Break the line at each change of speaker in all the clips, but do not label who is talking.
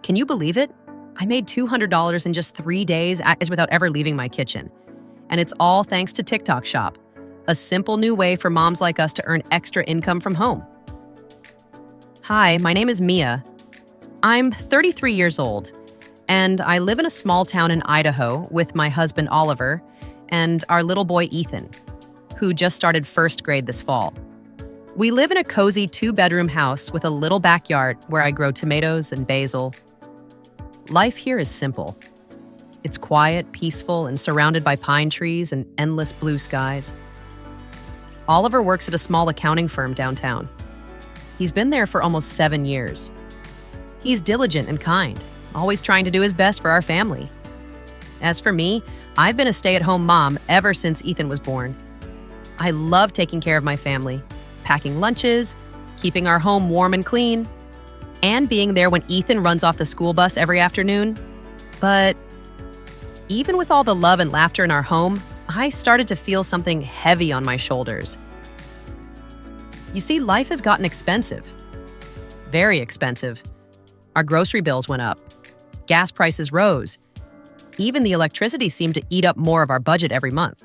Can you believe it? I made $200 in just 3 days without ever leaving my kitchen. And it's all thanks to TikTok Shop, a simple new way for moms like us to earn extra income from home. Hi, my name is Mia. I'm 33 years old, and I live in a small town in Idaho with my husband Oliver and our little boy Ethan, who just started first grade this fall. We live in a cozy 2-bedroom house with a little backyard where I grow tomatoes and basil. Life here is simple. It's quiet, peaceful, and surrounded by pine trees and endless blue skies. Oliver works at a small accounting firm downtown. He's been there for almost 7 years. He's diligent and kind, always trying to do his best for our family. As for me, I've been a stay-at-home mom ever since Ethan was born. I love taking care of my family, packing lunches, keeping our home warm and clean, and being there when Ethan runs off the school bus every afternoon. But even with all the love and laughter in our home, I started to feel something heavy on my shoulders. You see, life has gotten expensive. Very expensive. Our grocery bills went up. Gas prices rose. Even the electricity seemed to eat up more of our budget every month.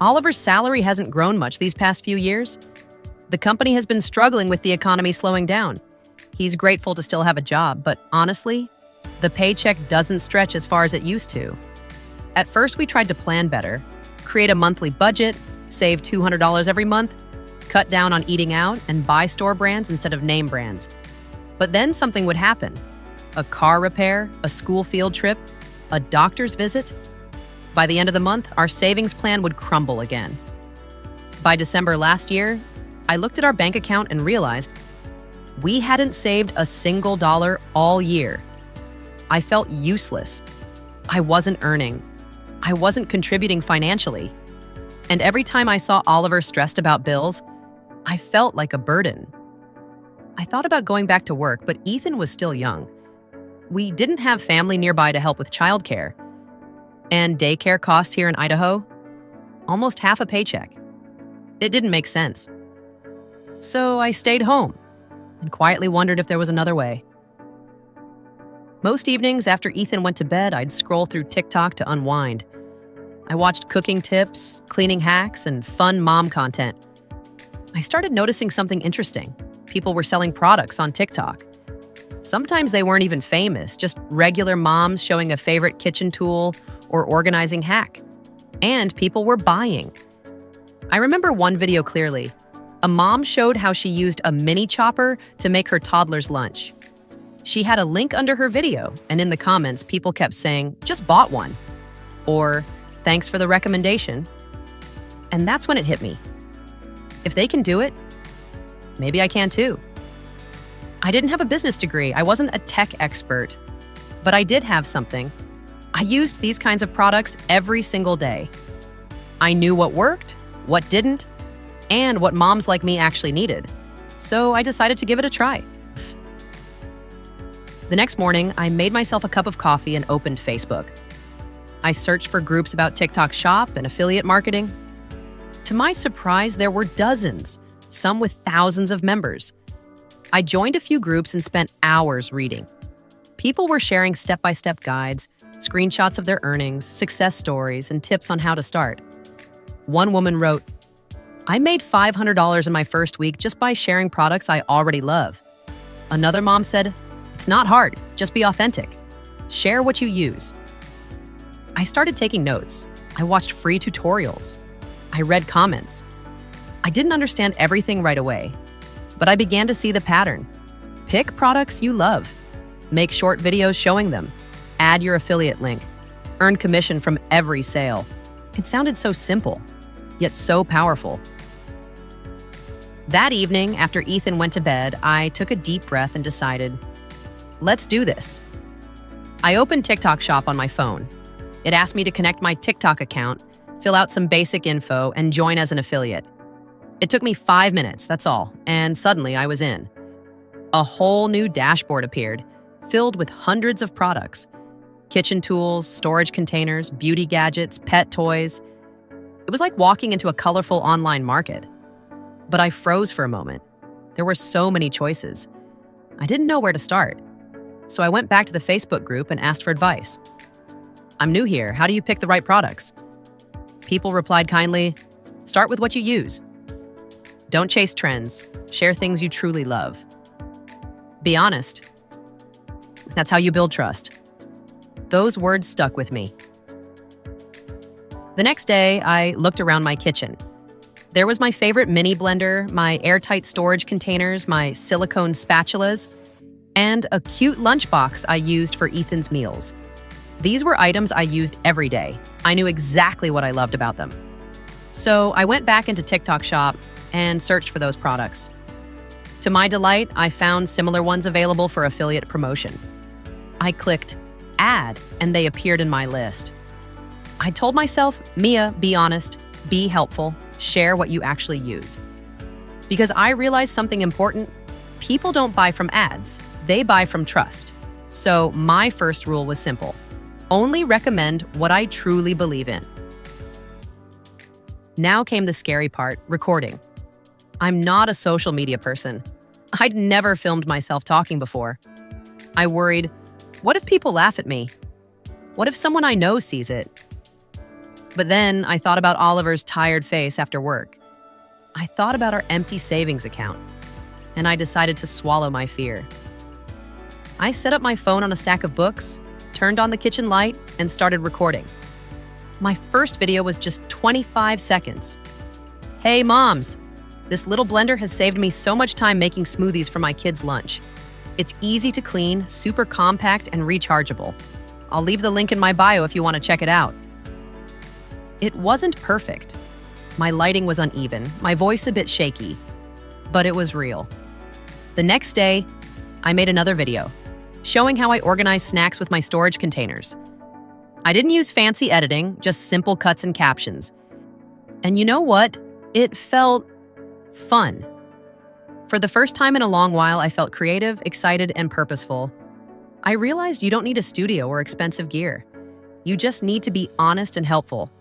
Oliver's salary hasn't grown much these past few years. The company has been struggling with the economy slowing down. He's grateful to still have a job, but honestly, the paycheck doesn't stretch as far as it used to. At first, we tried to plan better, create a monthly budget, save $200 every month, cut down on eating out, and buy store brands instead of name brands. But then something would happen. A car repair, a school field trip, a doctor's visit. By the end of the month, our savings plan would crumble again. By December last year, I looked at our bank account and realized we hadn't saved a single dollar all year. I felt useless. I wasn't earning. I wasn't contributing financially. And every time I saw Oliver stressed about bills, I felt like a burden. I thought about going back to work, but Ethan was still young. We didn't have family nearby to help with childcare. And daycare costs here in Idaho, almost half a paycheck. It didn't make sense. So I stayed home and quietly wondered if there was another way. Most evenings after Ethan went to bed, I'd scroll through TikTok to unwind. I watched cooking tips, cleaning hacks, and fun mom content. I started noticing something interesting. People were selling products on TikTok. Sometimes they weren't even famous, just regular moms showing a favorite kitchen tool or organizing hack. And people were buying. I remember one video clearly. A mom showed how she used a mini chopper to make her toddler's lunch. She had a link under her video, and in the comments, people kept saying, "Just bought one," or "Thanks for the recommendation." And that's when it hit me. If they can do it, maybe I can too. I didn't have a business degree. I wasn't a tech expert, but I did have something. I used these kinds of products every single day. I knew what worked, what didn't, and what moms like me actually needed. So I decided to give it a try. The next morning, I made myself a cup of coffee and opened Facebook. I searched for groups about TikTok Shop and affiliate marketing. To my surprise, there were dozens, some with thousands of members. I joined a few groups and spent hours reading. People were sharing step-by-step guides, screenshots of their earnings, success stories, and tips on how to start. One woman wrote, "I made $500 in my first week just by sharing products I already love." Another mom said, "It's not hard, just be authentic. Share what you use." I started taking notes. I watched free tutorials. I read comments. I didn't understand everything right away, but I began to see the pattern. Pick products you love. Make short videos showing them. Add your affiliate link. Earn commission from every sale. It sounded so simple, yet so powerful. That evening, after Ethan went to bed, I took a deep breath and decided, let's do this. I opened TikTok Shop on my phone. It asked me to connect my TikTok account, fill out some basic info, and join as an affiliate. It took me 5 minutes, that's all, and suddenly I was in. A whole new dashboard appeared, filled with hundreds of products. Kitchen tools, storage containers, beauty gadgets, pet toys. It was like walking into a colorful online market. But I froze for a moment. There were so many choices. I didn't know where to start. So I went back to the Facebook group and asked for advice. I'm new here. How do you pick the right products? People replied kindly, start with what you use. Don't chase trends. Share things you truly love. Be honest. That's how you build trust. Those words stuck with me. The next day, I looked around my kitchen. There was my favorite mini blender, my airtight storage containers, my silicone spatulas, and a cute lunchbox I used for Ethan's meals. These were items I used every day. I knew exactly what I loved about them. So I went back into TikTok Shop and searched for those products. To my delight, I found similar ones available for affiliate promotion. I clicked Add, and they appeared in my list. I told myself, Mia, be honest, be helpful, share what you actually use. Because I realized something important, people don't buy from ads, they buy from trust. So my first rule was simple. Only recommend what I truly believe in. Now came the scary part, recording. I'm not a social media person. I'd never filmed myself talking before. I worried, what if people laugh at me? What if someone I know sees it? But then I thought about Oliver's tired face after work. I thought about our empty savings account, and I decided to swallow my fear. I set up my phone on a stack of books, turned on the kitchen light, and started recording. My first video was just 25 seconds. Hey moms, this little blender has saved me so much time making smoothies for my kids' lunch. It's easy to clean, super compact, and rechargeable. I'll leave the link in my bio if you want to check it out. It wasn't perfect. My lighting was uneven, my voice a bit shaky, but it was real. The next day, I made another video, showing how I organize snacks with my storage containers. I didn't use fancy editing, just simple cuts and captions. And you know what? It felt fun. For the first time in a long while, I felt creative, excited, and purposeful. I realized you don't need a studio or expensive gear. You just need to be honest and helpful.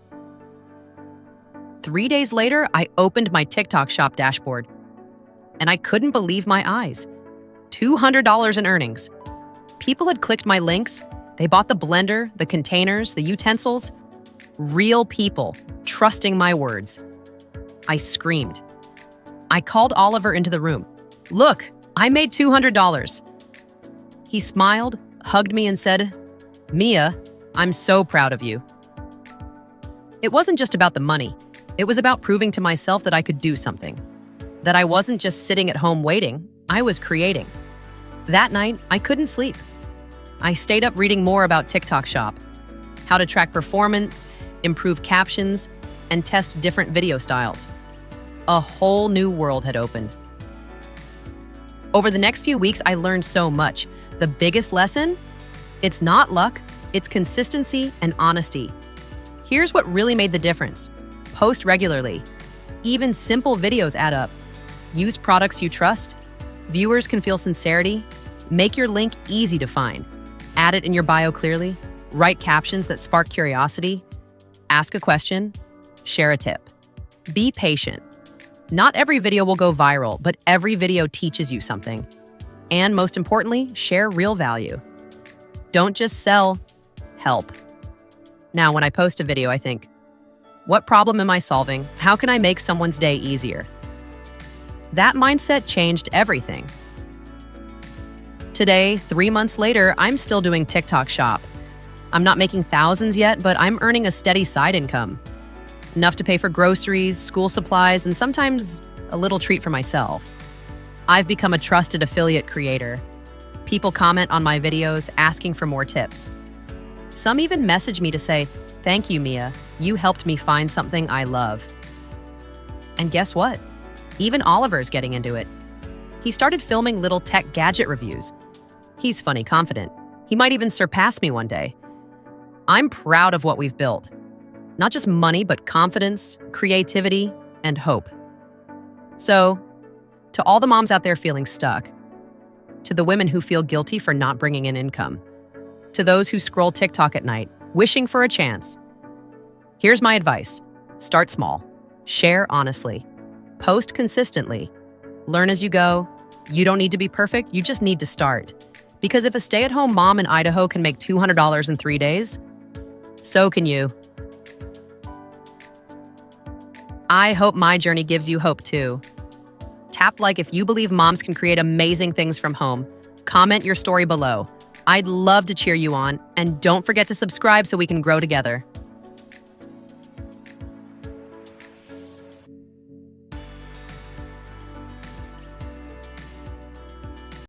3 days later, I opened my TikTok Shop dashboard, and I couldn't believe my eyes. $200 in earnings. People had clicked my links. They bought the blender, the containers, the utensils. Real people, trusting my words. I screamed. I called Oliver into the room. Look, I made $200. He smiled, hugged me, and said, Mia, I'm so proud of you. It wasn't just about the money. It was about proving to myself that I could do something. That I wasn't just sitting at home waiting, I was creating. That night, I couldn't sleep. I stayed up reading more about TikTok Shop, how to track performance, improve captions, and test different video styles. A whole new world had opened. Over the next few weeks, I learned so much. The biggest lesson? It's not luck, it's consistency and honesty. Here's what really made the difference. Post regularly. Even simple videos add up. Use products you trust. Viewers can feel sincerity. Make your link easy to find. Add it in your bio clearly. Write captions that spark curiosity. Ask a question. Share a tip. Be patient. Not every video will go viral, but every video teaches you something. And most importantly, share real value. Don't just sell, help. Now, when I post a video, I think, what problem am I solving? How can I make someone's day easier? That mindset changed everything. Today, 3 months later, I'm still doing TikTok Shop. I'm not making thousands yet, but I'm earning a steady side income. Enough to pay for groceries, school supplies, and sometimes a little treat for myself. I've become a trusted affiliate creator. People comment on my videos asking for more tips. Some even message me to say, thank you, Mia. You helped me find something I love. And guess what? Even Oliver's getting into it. He started filming little tech gadget reviews. He's funny, confident. He might even surpass me one day. I'm proud of what we've built. Not just money, but confidence, creativity, and hope. So, to all the moms out there feeling stuck, to the women who feel guilty for not bringing in income, to those who scroll TikTok at night, wishing for a chance, here's my advice. Start small. Share honestly. Post consistently. Learn as you go. You don't need to be perfect, you just need to start. Because if a stay-at-home mom in Idaho can make $200 in 3 days, so can you. I hope my journey gives you hope too. Tap like if you believe moms can create amazing things from home. Comment your story below. I'd love to cheer you on, and don't forget to subscribe so we can grow together.